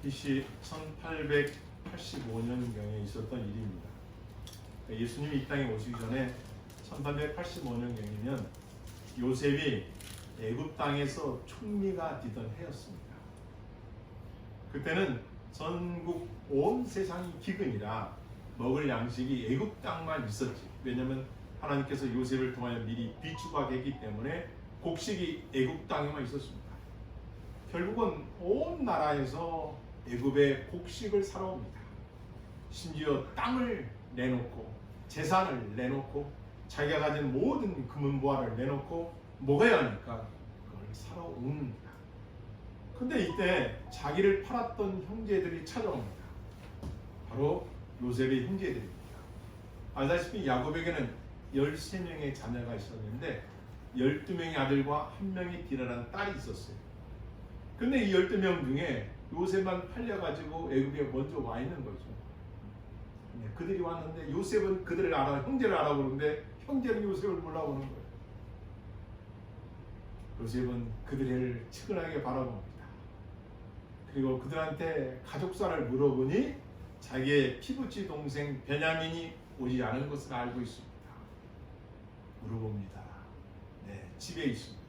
BC 1885년경에 있었던 일입니다. 예수님이 이 땅에 오시기 전에 1885년경이면 요셉이 애굽 땅에서 총리가 되던 해였습니다. 그때는 전국 온 세상이 기근이라 먹을 양식이 애굽 땅만 있었지. 왜냐하면 하나님께서 요셉을 통하여 미리 비추가 됐기 때문에 곡식이 애굽 땅에만 있었습니다. 결국은 온 나라에서 애굽의 곡식을 사러 옵니다. 심지어 땅을 내놓고 재산을 내놓고 자기가 가진 모든 금은보화를 내놓고 먹어야 하니까 그걸 사러 옵니다. 근데 이때 자기를 팔았던 형제들이 찾아옵니다. 바로 요셉의 형제들입니다. 알다시피 야곱에게는 13명의 자녀가 있었는데 12명의 아들과 1명의 디나라는 딸이 있었어요. 근데 이 12명 중에 요셉만 팔려가지고 애굽에 먼저 와 있는 거죠. 그들이 왔는데 요셉은 그들을 형제를 알아보는데 형제는 요셉을 몰라보는 거예요. 요셉은 그들을 측은하게 바라봅니다. 그리고 그들한테 가족사를 물어보니 자기의 피부치 동생 베냐민이 오지 않은 것을 알고 있습니다. 물어봅니다. 네, 집에 있습니다.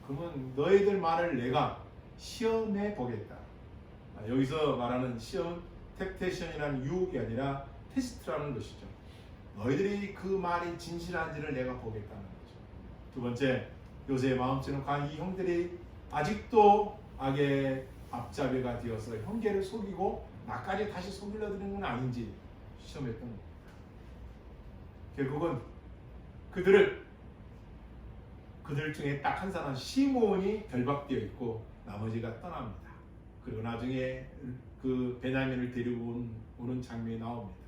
그러면 너희들 말을 내가 시험해 보겠다. 여기서 말하는 시험, 텍테션이라는 유혹이 아니라 테스트라는 것이죠. 너희들이 그 말이 진실한지를 내가 보겠다는 거죠. 두 번째, 요셉의 마음처럼 과연 이 형들이 아직도 악의 앞잡이가 되어서 형제를 속이고 나까지 다시 속이려 드는 건 아닌지 시험했던 겁니다. 결국은 그들 중에 딱 한 사람 시몬이 결박되어 있고 나머지가 떠납니다. 그리고 나중에 그 베냐민을 데리고 오는 장면이 나옵니다.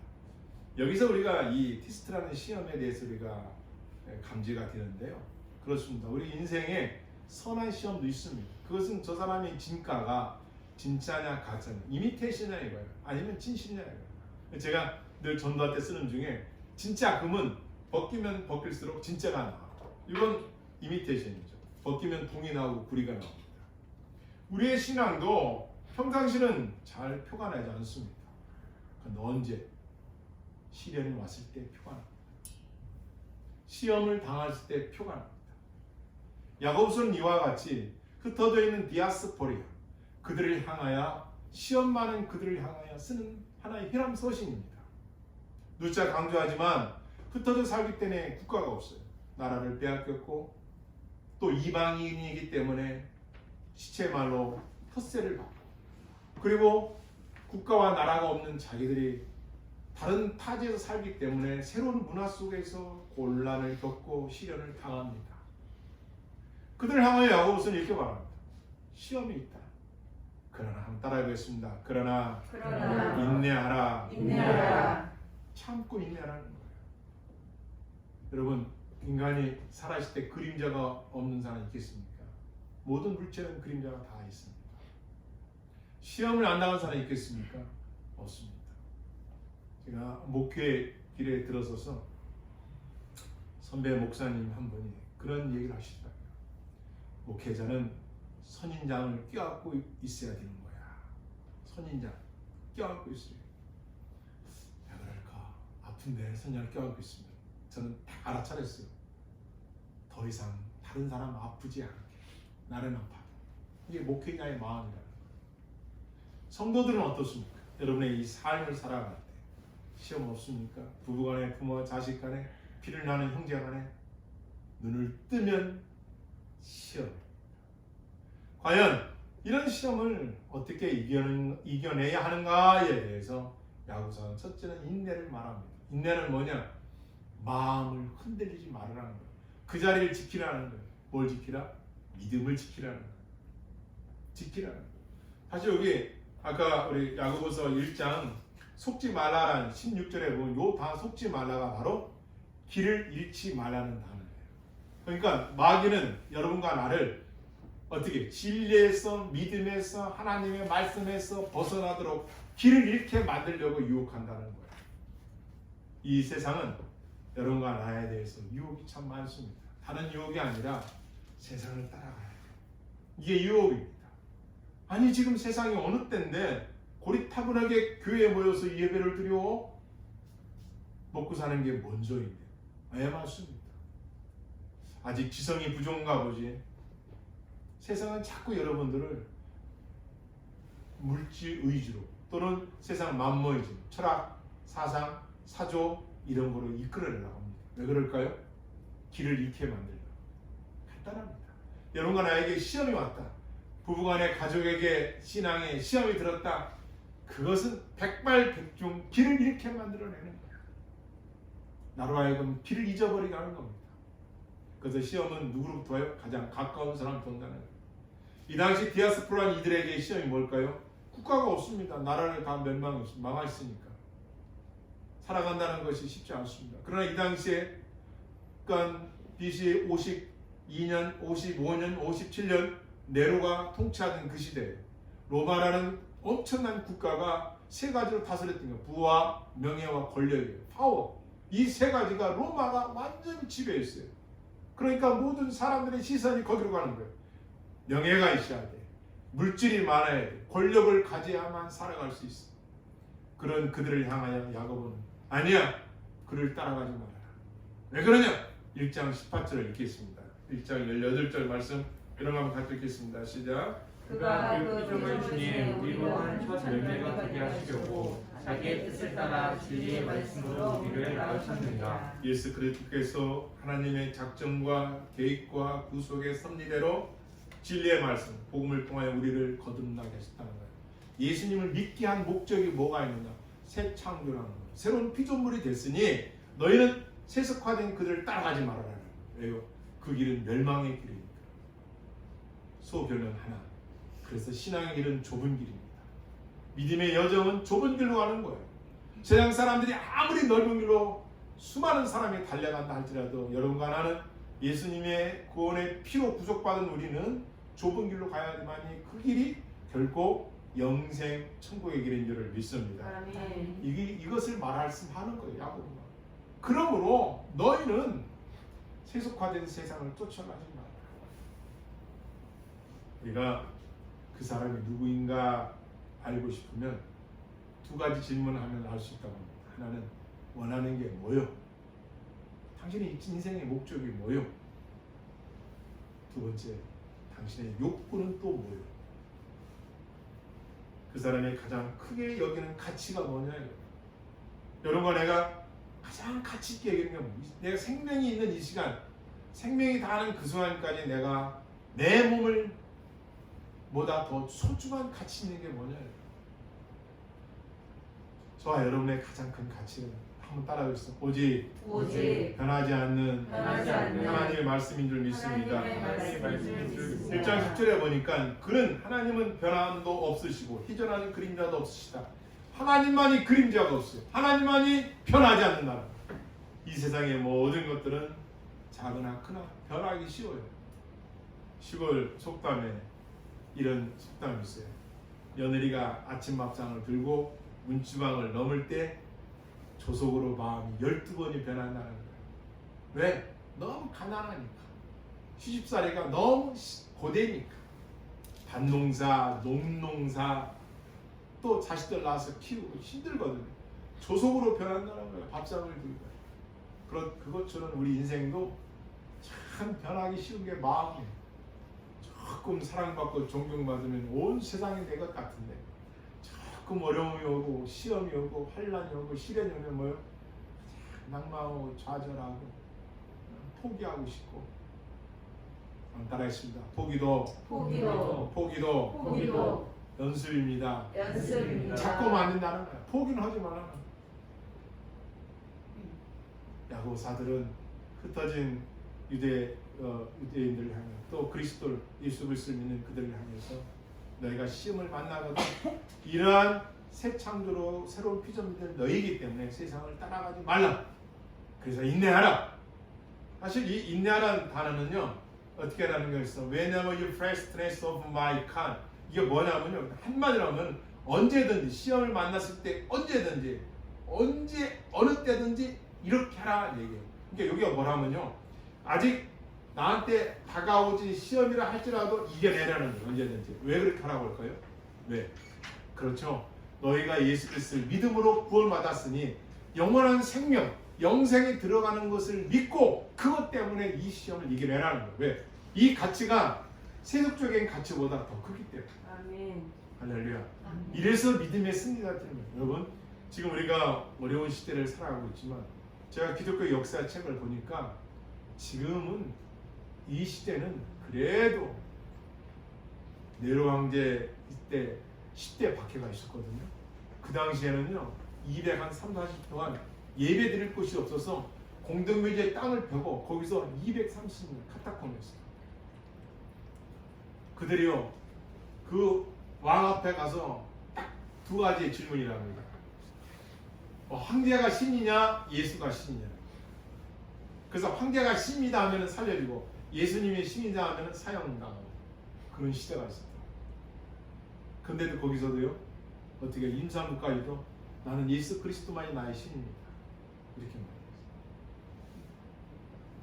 여기서 우리가 이 테스트라는 시험에 대해서 우리가 감지가 되는데요. 그렇습니다. 우리 인생에 선한 시험도 있습니다. 그것은 저 사람의 진가가 진짜냐 가짜냐, 이미테이션이냐 이거예요. 아니면 진실이냐 이거예요. 제가 늘 전도할 때 쓰는 중에 진짜 금은 벗기면 벗길수록 진짜가 나와요. 이건 이미테이션이죠. 벗기면 붕이 나오고 구리가 나옵니다. 우리의 신앙도 평상시는 잘 표가 나지 않습니다. 그런데 언제? 시련이 왔을 때 표가 납니다. 시험을 당했을 때 표가 납니다. 야고보서는 이와 같이 흩어져 있는 디아스포리아, 그들을 향하여, 시험 많은 그들을 향하여 쓰는 하나의 희람 서신입니다. 누차 강조하지만 흩어져 살기 때문에 국가가 없어요. 나라를 빼앗겼고 또 이방인이기 때문에 시체말로 텃세를 받고, 그리고 국가와 나라가 없는 자기들이 다른 타지에서 살기 때문에 새로운 문화 속에서 곤란을 겪고 시련을 당합니다. 그들을 향하여 야고보서는 이렇게 말합니다. 시험이 있다. 그러나 한번 따라해보겠습니다. 그러나 인내하라. 참고 인내하라는 거예요. 여러분, 인간이 살아있을 때 그림자가 없는 사람이 있겠습니까? 모든 물체는 그림자가 다 있습니다. 시험을 안 당한 사람이 있겠습니까? 없습니다. 제가 목회 길에 들어서서 선배 목사님 한 분이 그런 얘기를 하시더라고요. 목회자는 선인장을 껴안고 있어야 되는 거야. 선인장 껴안고 있어요. 왜 그럴까? 아픈데 선인장을 껴안고 있으면 저는 다 알아차렸어요. 더 이상 다른 사람 아프지 않게 나는 아파도. 이게 목회자의 마음이라는 거예요. 성도들은 어떻습니까? 여러분의 이 삶을 살아갈 때 시험 없습니까? 부부간에, 부모와 자식간에, 피를 나는 형제간에 눈을 뜨면 시험. 과연 이런 시험을 어떻게 이겨내야 하는가에 대해서 야고보서는 첫째는 인내를 말합니다. 인내는 뭐냐? 마음을 흔들리지 말으라는 거예요. 그 자리를 지키라는 거예요. 뭘 지키라? 믿음을 지키라는 거예요. 지키라는 거예요. 사실 여기 아까 우리 야고보서 1장 속지 말라라는 16절에 보면 요 다 속지 말라가 바로 길을 잃지 말라는 단어예요. 그러니까 마귀는 여러분과 나를 어떻게 진리에서, 믿음에서, 하나님의 말씀에서 벗어나도록 길을 잃게 만들려고 유혹한다는 거예요. 이 세상은 여러분과 나에 대해서 유혹이 참 많습니다. 다른 유혹이 아니라 세상을 따라가야 돼요. 이게 유혹입니다. 아니 지금 세상이 어느 때인데 고리타분하게 교회에 모여서 예배를 드려 먹고 사는 게 뭔 소리인데? 예, 맞습니다. 아직 지성이 부족한가 보지. 세상은 자꾸 여러분들을 물질 위주로 또는 세상 만모이즘, 철학, 사상, 사조 이런 거로 이끌어내려고 합니다. 왜 그럴까요? 길을 잃게 만들려고. 간단합니다. 여러분과 나에게 시험이 왔다. 부부간에 가족에게 신앙에 시험이 들었다. 그것은 백발백중 길을 잃게 만들어내는 거야. 나로 하여금 길을 잊어버리게 하는 겁니다. 그래서 시험은 누구로부터 와요? 가장 가까운 사람부터 온다는 거예요. 이 당시 디아스포라 이들에게 시험이 뭘까요? 국가가 없습니다. 나라를 다 망했으니까 살아간다는 것이 쉽지 않습니다. 그러나 이 당시에 그러니까 BC 52년, 55년, 57년 네로가 통치하던 그 시대에 로마라는 엄청난 국가가 세 가지로 다스렸던 거예요. 부와 명예와 권력이에요. 파워. 이 세 가지가 로마가 완전히 지배했어요. 그러니까 모든 사람들의 시선이 거기로 가는 거예요. 명예가 있어야 돼. 물질이 많아야 돼. 권력을 가져야만 살아갈 수 있어. 그런 그들을 향하여 야고보는 아니야. 그를 따라가지 마라. 왜 그러냐? 1장 18절을 읽겠습니다. 1장 18절 말씀 여러분 한번 같이 읽겠습니다. 시작. 그가 그 피조물 중에 우리로 한 첫 열매가 되게 하시려고 자기의 뜻을 따라 진리의 말씀으로 우리를 낳으셨느니라. 예수 그리스도께서 하나님의 작정과 계획과 구속의 섭리대로 진리의 말씀, 복음을 통하여 우리를 거듭나게 하셨다는 거예요. 예수님을 믿게 한 목적이 뭐가 있느냐? 새 창조라는 거예요. 새로운 피조물이 됐으니 너희는 세속화된 그들을 따라가지 말아라. 왜요? 그 길은 멸망의 길이니까. 소견은 하나. 그래서 신앙의 길은 좁은 길입니다. 믿음의 여정은 좁은 길로 가는 거예요. 세상 사람들이 아무리 넓은 길로 수많은 사람이 달려간다 할지라도 여러분과 나는 예수님의 구원의 피로 구속받은 우리는 좁은 길로 가야지만이 그 길이 결코 영생 천국의 길인 줄을 믿습니다. 이것을 말하는 거예요. 야고보가. 그러므로 너희는 세속화된 세상을 쫓아가지 마라. 우리가 그 사람이 누구인가 알고 싶으면 두 가지 질문을 하면 알 수 있다고 합니다. 하나는 원하는 게 뭐요? 당신의 인생의 목적이 뭐요? 두 번째, 당신의 욕구는 또 뭐요? 그 사람이 가장 크게 여기는 가치가 뭐냐요? 여러분과 내가 가장 가치 있게 여기는 게 내가 생명이 있는 이 시간, 생명이 다하는 그 순간까지 내가 내 몸을 보다 더 소중한 가치 있는 게 뭐냐요? 저와 여러분의 가장 큰 가치는 한번 따라해주세요. 오직 변하지 않는 하나님의 말씀인 줄 믿습니다. 1장 10절에 보니까 그는 하나님은 변함도 없으시고 희전하는 그림자도 없으시다. 하나님만이 그림자가 없어요. 하나님만이 변하지 않는 나라. 이 세상의 모든 것들은 작으나 크나 변하기 쉬워요. 시골 속담에 이런 속담이 있어요. 며느리가 아침 밥상을 들고 문지방을 넘을 때 조속으로 마음이 12번이 변한다는 거예요. 왜? 너무 가난하니까. 시집살이가 너무 고되니까. 밭농사, 농농사 또 자식들 낳아서 키우고 힘들거든요. 조속으로 변한다는 거예요. 밥상을 들고. 그것처럼 우리 인생도 참 변하기 쉬운 게 마음이에요. 조금 사랑받고 존경받으면 온 세상이 내 것 같은데 조금 어려움이 오고 시험이 오고 환난이 오고 시련이 오면 뭐요? 낙망하고 좌절하고 포기하고 싶고. 따라했습니다. 포기도 연습입니다. 자꾸 만든다는 거야. 포기는 하지 마라. 야고보사들은 흩어진 유대인들을 향해 또 그리스도를 예수 그리스도를 믿는 그들을 향해서 너희가 시험을 만나거든 이러한 새 창조로 새로운 피조물들 너희이기 때문에 세상을 따라가지 말라. 그래서 인내하라. 사실 이 인내하라는 단어는요 어떻게 하는 거 있어? Whenever you fastness of my kind. 이게 뭐냐면요 한마디로 하면 언제든지 시험을 만났을 때 언제든지 어느 때든지 이렇게 하라는 얘기예요. 그러니까 여기가 뭐라면요 아직 나한테 다가오지 시험이라 할지라도 이겨내라는 거예요. 언제든지. 왜 그렇게 하라고 할까요? 왜? 그렇죠. 너희가 예수 그리스도를 믿음으로 구원받았으니 영원한 생명, 영생에 들어가는 것을 믿고 그것 때문에 이 시험을 이겨내라는 거예요. 왜? 이 가치가 세속적인 가치보다 더 크기 때문에. 아멘. 할렐루야. 이래서 믿음의 승리가 되는 거예요. 여러분, 지금 우리가 어려운 시대를 살아가고 있지만 제가 기독교 역사 책을 보니까 지금은 이 시대는 그래도 네로 황제 이때 10대 박해가 있었거든요. 그 당시에는요 230, 40 동안 예배 드릴 곳이 없어서 공동묘지에 땅을 펴고 거기서 230년 카타콤이었어요. 그들이요 그 왕 앞에 가서 딱 두 가지의 질문이라 합니다. 황제가 신이냐 예수가 신이냐. 그래서 황제가 신이다 하면 살려주고 예수님이 신이다 하면 사형당하고 그런 시대가 있었다. 근데도 거기서도요 어떻게 임산부까지도 나는 예수 그리스도만이 나의 신입니다 이렇게 말했어요.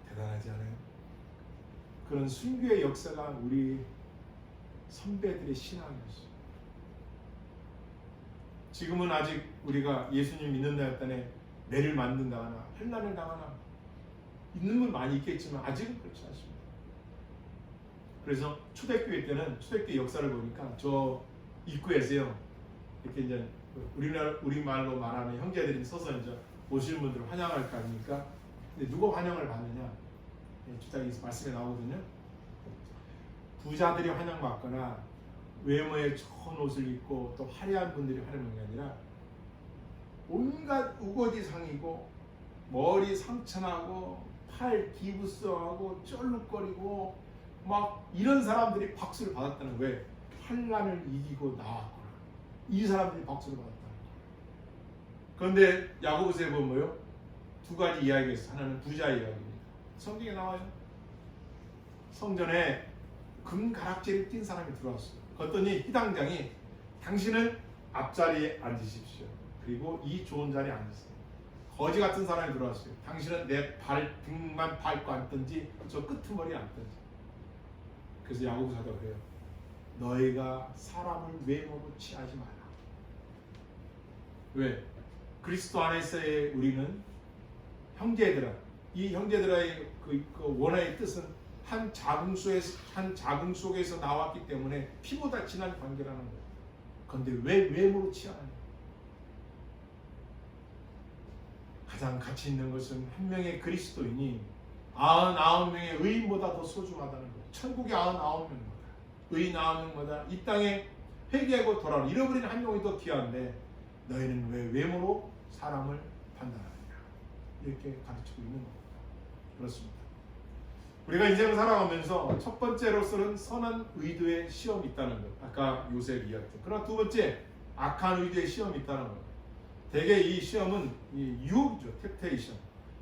대단하지 않아요? 그런 순교의 역사가 우리 선배들의 신앙이었어요. 지금은 아직 우리가 예수님 믿는 날단에 매를 맞는다거나 환난을 당하나 있는 분 많이 있겠지만 아직은 그렇지 않습니다. 그래서 초대교회 때는 초대교회 역사를 보니까 저 입구에서요 이렇게 이제 우리말로 말하는 형제들이 서서 이제 오시는 분들 환영할 거 아닙니까? 근데 누가 환영을 받느냐? 주장에서 말씀에 나오거든요. 부자들이 환영받거나 외모에 좋은 옷을 입고 또 화려한 분들이 환영하는 게 아니라 온갖 우거지상이고 머리 상처나고 팔 기부스하고 쩔룩거리고 막 이런 사람들이 박수를 받았다는 거예요. 왜? 환난을 이기고 나왔구나. 이 사람들이 박수를 받았다는 거예요. 그런데 야고보서에 보면 뭐요? 두 가지 이야기가 있어요. 하나는 부자 이야기입니다. 성경에 나와요. 성전에 금가락지를 띈 사람이 들어왔어요. 그랬더니 희당장이 당신은 앞자리에 앉으십시오. 그리고 이 좋은 자리에 앉으세요. 거지 같은 사람이 들어왔어요. 당신은 내 등만 밟고 앉든지 저 끄트머리에 앉든지. 그래서 야고보 사도가 그래요. 너희가 사람을 외모로 취하지 마라. 왜? 그리스도 안에서의 우리는 형제들아. 이 형제들의 그 원어의 뜻은 한 자궁 속에서 나왔기 때문에 피보다 진한 관계라는 거예요. 그런데 왜 외모로 취하느냐? 가장 가치 있는 것은 한 명의 그리스도인이 99명의 의인보다 더 소중하다는 거예요. 천국의 99명보다 의인 99명보다 이 땅에 회개하고 돌아오는 잃어버린 한 영혼이 더 귀한데 너희는 왜 외모로 사람을 판단하느냐? 이렇게 가르치고 있는 겁니다. 그렇습니다. 우리가 인생을 살아가면서 첫 번째로서는 선한 의도의 시험이 있다는 것. 아까 요셉 이야기했죠. 그러나 두 번째 악한 의도의 시험이 있다는 것. 대개 이 시험은 이 유혹이죠. 텍테이션.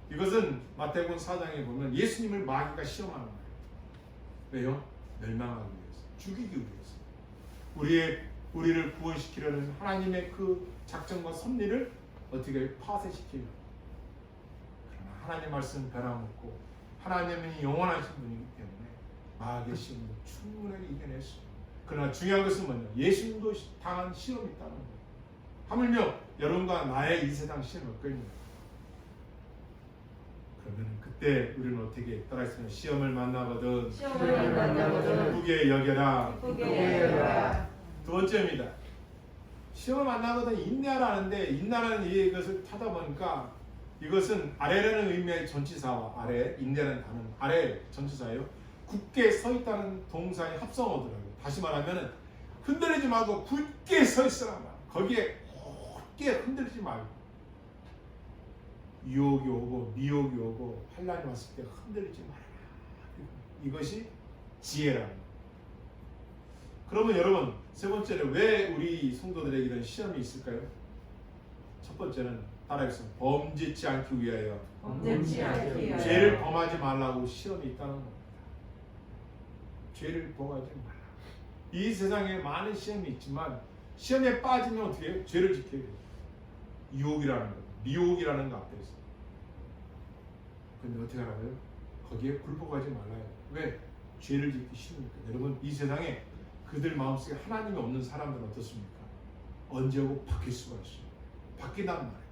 이것은 마태복음 4장에 보면 예수님을 마귀가 시험하는 거예요. 왜요? 멸망하기 위해서. 죽이기 위해서. 우리를 구원시키려는 하나님의 그 작정과 섭리를 어떻게 파쇄시키려. 그러나 하나님 말씀 변함없고 하나님은 영원하신 분이기 때문에 마귀의 시험도 충분하게 이겨냈어요. 그러나 중요한 것은 뭐냐? 예수님도 당한 시험이 있다는 거예요. 하물며 여러분과 나의 이 세상 시험이 없거든요. 그러면 그때 우리는 어떻게 따라했으면 시험을 만나거든 기쁘게 여겨라. 두 번째입니다. 시험을 만나거든 인내하라는데 인내라는 이것을 찾아보니까 이것은 아래라는 의미의 전치사와 아래, 인내라는 단어는 아래 전치사예요. 굳게 서 있다는 동사의 합성어더라고요. 다시 말하면 흔들리지 말고 굳게 서 있으라. 거기에 굳게 흔들리지 말고 유혹이 오고 미혹이 오고 환난이 왔을 때 흔들리지 말아라. 이것이 지혜라는 거예요. 그러면 여러분 세 번째는 왜 우리 성도들에게 이런 시험이 있을까요? 첫 번째는 따라하겠습니다. 범죄치 않기 위하여. 죄를 범하지 말라고 시험이 있다는 겁니다. 죄를 범하지 말라. 이 세상에 많은 시험이 있지만 시험에 빠지면 어떻게 해요? 죄를 지켜야 돼요. 유혹이라는 거, 미혹이라는 거 앞에 있어요. 근데 어떻게 하라고요? 거기에 굴복하지 말라요. 왜? 죄를 짓기 싫으니까. 여러분, 이 세상에 그들 마음속에 하나님이 없는 사람들은 어떻습니까? 언제 오고 바뀔 수가 있어요. 바뀐단 말이에요.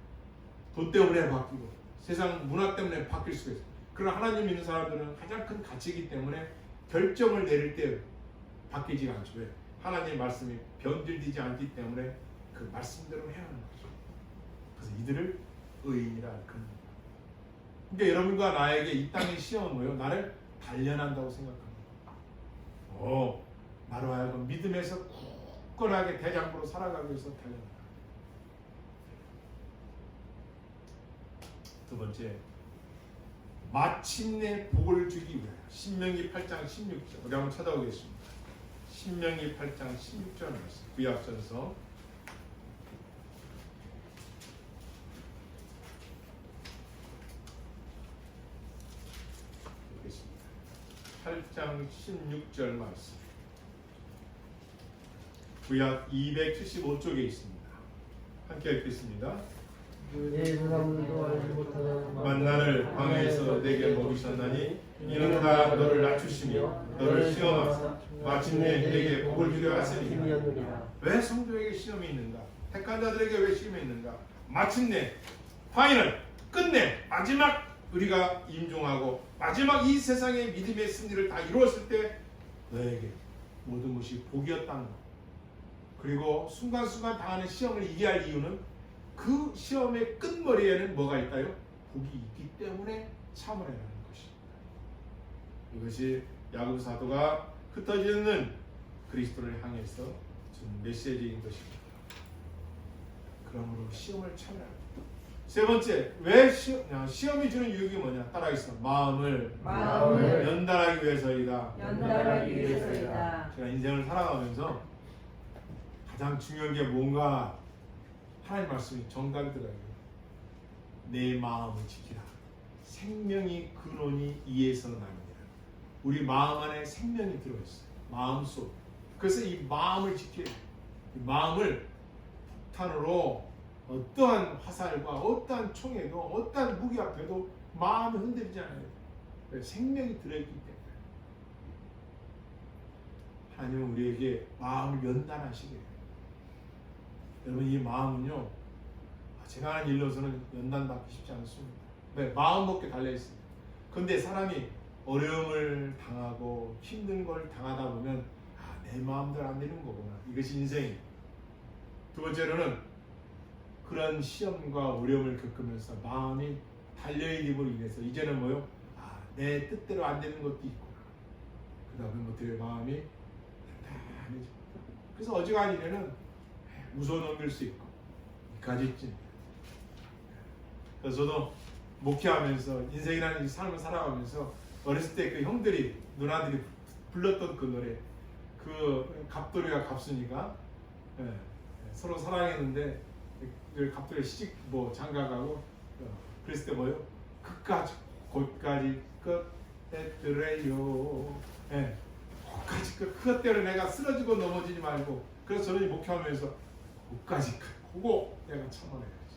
돈 때문에 바뀌고 세상 문화 때문에 바뀔 수가 있어요. 그러나 하나님 있는 사람들은 가장 큰 가치이기 때문에 결정을 내릴 때 바뀌지 않죠. 왜? 하나님의 말씀이 변질되지 않기 때문에 그 말씀대로 해야 하는 거죠. 그래서 이들을 의인이라 그럽니다. 그러니까 여러분과 나에게 이 땅의 시험은 뭐예요? 나를 단련한다고 생각합니다. 나로 하여금 믿음에서 굳건하게 대장부로 살아가기 위해서 단련한다. 두 번째, 마침내 복을 주기 위하여. 신명기 8장 16절 우리 한번 찾아오겠습니다. 신명기 8장 16절 말씀, 구약전서 보겠습니다. 8장 16절 말씀, 구약 275쪽에 있습니다. 함께 읽겠습니다. 만나를 광야에서 내게 먹이셨나니 이는 다 너를 낮추시며 너를 시험하사 마침내 내게 복을 주려 하시니라. 왜 성도에게 시험이 있는가? 택한 자들에게 왜 시험이 있는가? 마침내 파이널 끝내 마지막 우리가 임종하고 마지막 이 세상의 믿음의 승리를 다 이루었을 때 너에게 모든 것이 복이었다는 것. 그리고 순간순간 당하는 시험을 이겨야 할 이유는 그 시험의 끝머리에는 뭐가 있다요? 복이 있기 때문에 참으라는 것입니다. 이것이 야곱 사도가 흩어지는 그리스도를 향해서 준 메시지인 것입니다. 그러므로 시험을 참으라. 세 번째, 왜 시험이 주는 유익이 뭐냐? 따라하겠습니다. 마음을 연단하기 위해서이다. 제가 인생을 살아가면서 가장 중요한 게 뭔가 하나님 말씀이 정답이 들어요. 내 마음을 지키라. 생명이 근원이 이에서 납니다. 우리 마음 안에 생명이 들어있어요. 마음속. 그래서 이 마음을 지켜야 돼요. 이 마음을 폭탄으로 어떠한 화살과 어떠한 총에도 어떠한 무기 앞에도 마음을 흔들리지 않아요. 생명이 들어있기 때문에. 하나님은 우리에게 마음을 연단하시게 해요. 여러분, 이 마음은요, 제가 하는 일로서는 연단받기 쉽지 않습니다. 네, 마음 먹게 달려있습니다. 그런데 사람이 어려움을 당하고 힘든 걸 당하다 보면 내 마음대로 안 되는 거구나. 이것이 인생이에요. 두 번째로는 그런 시험과 어려움을 겪으면서 마음이 달려있음으로 인해서 이제는 뭐요? 내 뜻대로 안 되는 것도 있구나. 그 다음에 어떻게 마음이 단단해져. 그래서 어지간히는 웃어 넘길 수 있고 가지지. 그래서 저도 목회하면서 인생이라는 이 삶을 살아가면서 어렸을 때 그 형들이 누나들이 불렀던 그 노래, 그 갑돌이가 갑순이가 서로 사랑했는데 그 갑돌이 시집 장가가고 그랬을 때 뭐요? 끝까지 곧까지 끝에 들어요. 끝까지 그것 때문에 내가 쓰러지고 넘어지지 말고. 그래서 저는 목회하면서 끝까지 보고 내가 참아내야지.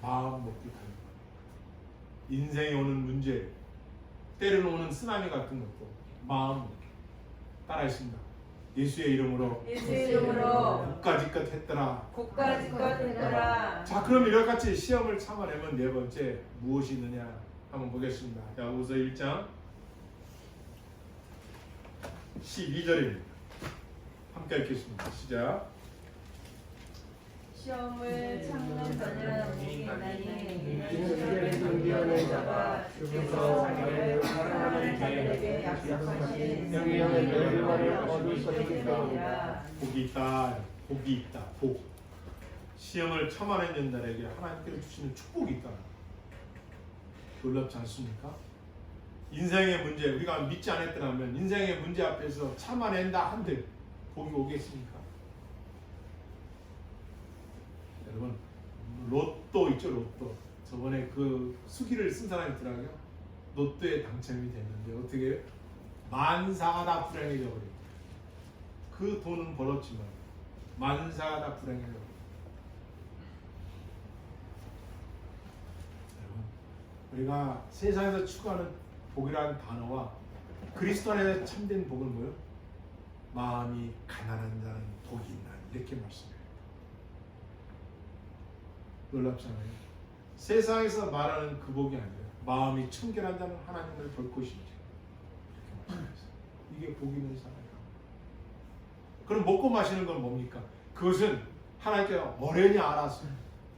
마음 먹기 달린 거. 인생에 오는 문제, 때로는 오는 쓰나미 같은 것도 마음 먹기. 따라했습니다. 예수의 이름으로 끝까지 끝 했더라. 자, 그럼 이렇게같이 시험을 참아내면 네 번째 무엇이 있느냐 한번 보겠습니다. 야고보서 1장 12절입니다. 함께 읽겠습니다. 시작. 시험을 참는 자는 복이 있나니 시험을 견디어낸 자가 주께서 자기를 사랑하는 자들에게 약속하신 생명의 결과를 얻을 것이기 때문이라. 복이 있다. 복이 있다. 복. 시험을 참아내는 자에게 하나님께서 주시는 축복이 있다. 놀랍지 않습니까? 인생의 문제, 우리가 믿지 않았더라면 인생의 문제 앞에서 참아낸다 한들 복이 오겠습니까? 여러분, 로또 있죠, 로또. 저번에 그 수기를 쓴 사람이 있더라고요. 로또에 당첨이 됐는데 어떻게 해요? 만사가 다 불행해져 버려요. 그 돈은 벌었지만 만사가 다 불행해져 버려요. 여러분, 우리가 세상에서 추구하는 복이라는 단어와 그리스도 안에서 참된 복은 뭐예요? 마음이 가난한 자는 복이 있나 이렇게 말씀해요. 놀랍잖아요. 세상에서 말하는 그 복이 아니라 마음이 청결한 자는 하나님을 볼 것이지. 이게 복 있는 사람이에요. 그럼 먹고 마시는 건 뭡니까? 그것은 하나님께 어련히 알아서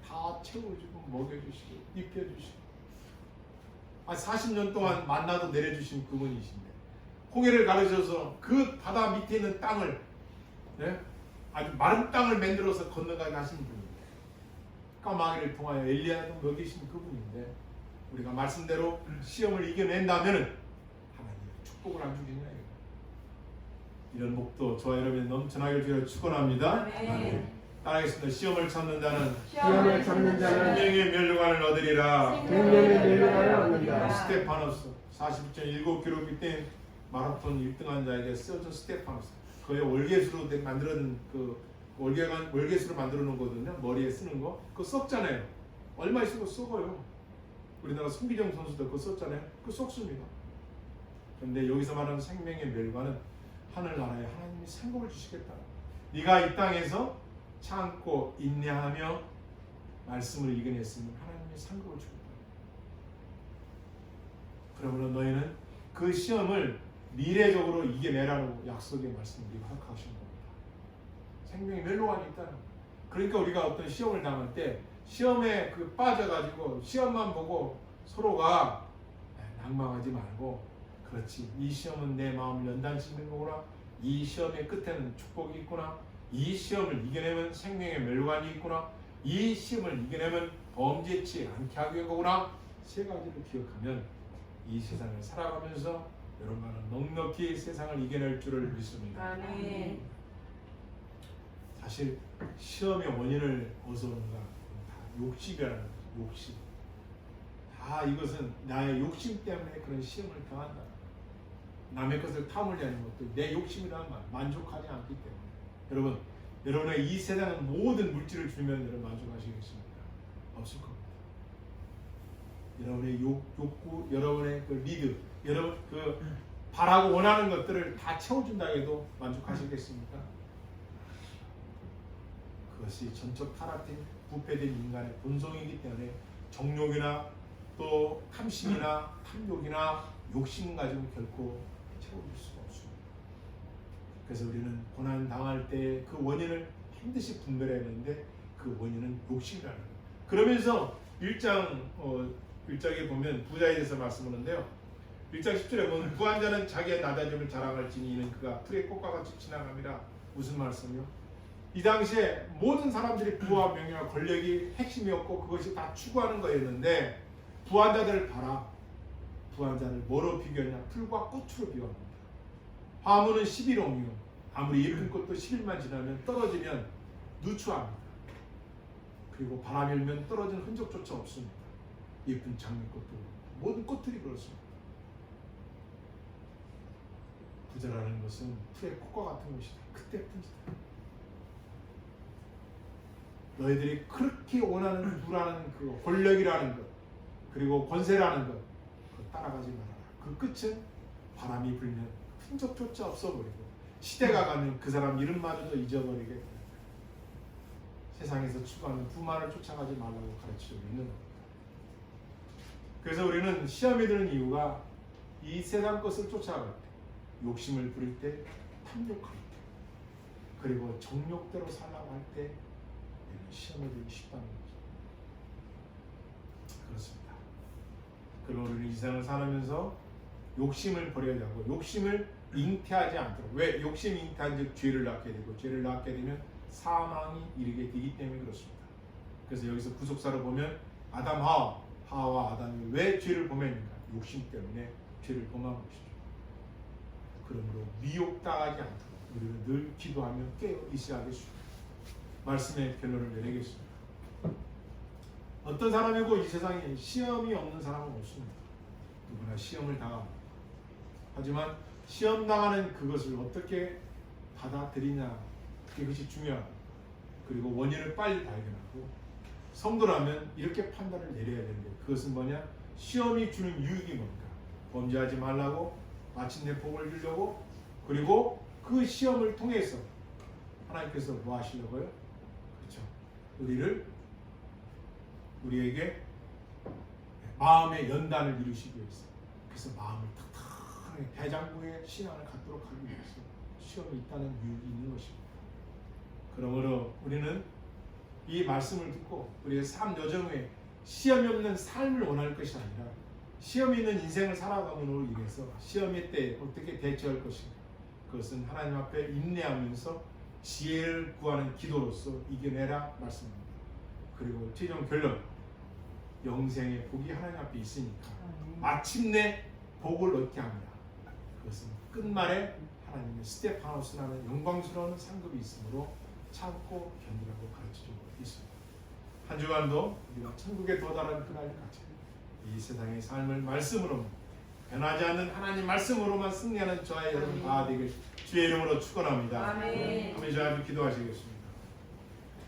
다 채워주고 먹여주시고 입혀주시고 40년 동안 만나도 내려주신 그분이신데 홍해를 가르쳐서 그 바다 밑에 있는 땅을 아주 마른 땅을 만들어서 건너가게 하신 분인데 까마귀를 통하여 엘리야도 먹이신 그분인데 우리가 말씀대로 시험을 이겨낸다면 하나님 축복을 안 주시냐 이런 복도 저와 여러분이 넘쳐나길 주여 축원합니다. 따라하겠습니다. 시험을 참는 자는 생명의 면류관을 얻으리라. 스테파노스 42.19km 뛴 마라톤 1등한 자에게 쓰여진 스테파노스 그의 월계수로 만들어진 그 월계수로 만들어 놓은 거거든요. 머리에 쓰는 거 그거 썩잖아요. 얼마 있으면 썩어요. 우리나라 손기정 선수도 그거 썼잖아요. 그거 썩습니다. 그런데 여기서 말하는 생명의 멸관은 하늘나라에 하나님이 상급을 주시겠다. 네가 이 땅에서 참고 인내하며 말씀을 이겨냈으면 하나님이 상급을 주겠다. 그러므로 너희는 그 시험을 미래적으로 이겨내라고 약속의 말씀을 우리가 하신 겁니다. 생명의 멸관이 있다는 거예요. 그러니까 우리가 어떤 시험을 당할 때 시험에 빠져가지고 시험만 보고 서로가 낭망하지 말고 그렇지 이 시험은 내 마음을 연단시키는 거구나 이 시험의 끝에는 축복이 있구나 이 시험을 이겨내면 생명의 멸관이 있구나 이 시험을 이겨내면 범죄치 않게 하는 거구나 세 가지를 기억하면 이 세상을 살아가면서 여러분은 넉넉히 세상을 이겨낼 줄을 믿습니다. 아멘. 사실 시험의 원인을 어디서 오는가 다 욕심이라는 거죠. 욕심. 다 이것은 나의 욕심 때문에 그런 시험을 당한다. 남의 것을 탐으려는 것도 내 욕심이라는 말 만족하지 않기 때문에 여러분의 이 세상은 모든 물질을 주면 여러분 만족하시겠습니까? 없을 겁니다. 여러분의 욕구, 여러분의 그 리드, 여러분 그 바라고 원하는 것들을 다 채워준다 해도 만족하시겠습니까? 그것이 전적 타락된 부패된 인간의 본성이기 때문에 정욕이나 또 탐심이나 탐욕이나 욕심 가지고 결코 채워줄 수가 없습니다. 그래서 우리는 고난 당할 때 그 원인을 반드시 분별해야 되는데 그 원인은 욕심이라는 거예요. 그러면서 1장에 보면 부자에 대해서 말씀하는데요. 1장 10절에 보면 부한 자는 자기의 낮아짐을 자랑할지니 이는 그가 풀의 꽃과 같이 지나갑니다. 무슨 말씀이요? 이 당시에 모든 사람들이 부와 명예와 권력이 핵심이었고 그것이 다 추구하는 거였는데 부한 자들을 봐라. 부한 자를 뭐로 비교하냐? 풀과 꽃으로 비교합니다. 화무는 11옥이요. 아무리 예쁜 꽃도 10일만 지나면 떨어지면 누추합니다. 그리고 바람이 일면 떨어진 흔적조차 없습니다. 예쁜 장미꽃도 모든 꽃들이 그렇습니다. 부자라는 것은 풀의 꽃과 같은 것이다. 그때 뿐이다. 너희들이 그렇게 원하는 부라는 그 권력이라는 것 그리고 권세라는 것 그거 따라가지 말아라. 그 끝은 바람이 불면 흔적조차 없어버리고 시대가 가면 그 사람 이름마저도 잊어버리게 됩니다. 세상에서 추구하는 부만을 쫓아가지 말라고 가르치고 있는 겁니다. 그래서 우리는 시험이 드는 이유가 이 세상 것을 쫓아갈 때 욕심을 부릴 때 탐욕할 때 그리고 정욕대로 살라고 할 때 시험에 들기 쉽다는 거죠. 그렇습니다. 그리고 우리는 이 세상을 살면서 욕심을 버려야 하고 욕심을 잉태하지 않도록 왜? 욕심이 잉태한 즉 죄를 낳게 되고 죄를 낳게 되면 사망이 이르게 되기 때문에 그렇습니다. 그래서 여기서 구속사를 보면 아담 하와 아담이 왜 죄를 범했는가? 욕심 때문에 죄를 범한 것이죠. 그러므로 미혹당하지 않도록 우리는 늘 기도하며 깨어 있어야 하겠습니다. 말씀의 결론을 내리겠습니다. 어떤 사람이고 이 세상에 시험이 없는 사람은 없습니다. 누구나 시험을 당합니다. 하지만 시험 당하는 그것을 어떻게 받아들이냐 그것이 중요합니다. 그리고 원인을 빨리 발견하고 성도라면 이렇게 판단을 내려야 되는데 그것은 뭐냐? 시험이 주는 유익이 뭔가? 범죄하지 말라고, 마침내 복을 주려고, 그리고 그 시험을 통해서 하나님께서 뭐 하시려고요? 그렇죠. 우리에게 마음의 연단을 이루시기 위해서, 그래서 마음을 탁탁하게 대장부의 신앙을 갖도록 하기 위해서 시험이 있다는 유익이 있는 것입니다. 그러므로 우리는 이 말씀을 듣고 우리의 삶 여정에 시험이 없는 삶을 원할 것이 아니라 시험이 있는 인생을 살아감으로 인해서 시험의 때에 어떻게 대처할 것인가, 그것은 하나님 앞에 인내하면서 지혜를 구하는 기도로서 이겨내라 말씀입니다. 그리고 최종 결론, 영생의 복이 하나님 앞에 있으니까 마침내 복을 얻게 합니다. 그것은 끝말에 하나님의 스테파노스라는 영광스러운 상급이 있으므로 참고 견디라고 가르쳐주고 있습니다. 한 주간도 우리가 천국에 도달하는 그날까지 이 세상의 삶을 말씀으로 변하지 않는 하나님 말씀으로만 승리하는 저와 여러분 다 되길 주의 이름으로 축원합니다. 아멘. 아멘. 저와 함께 기도하시겠습니다.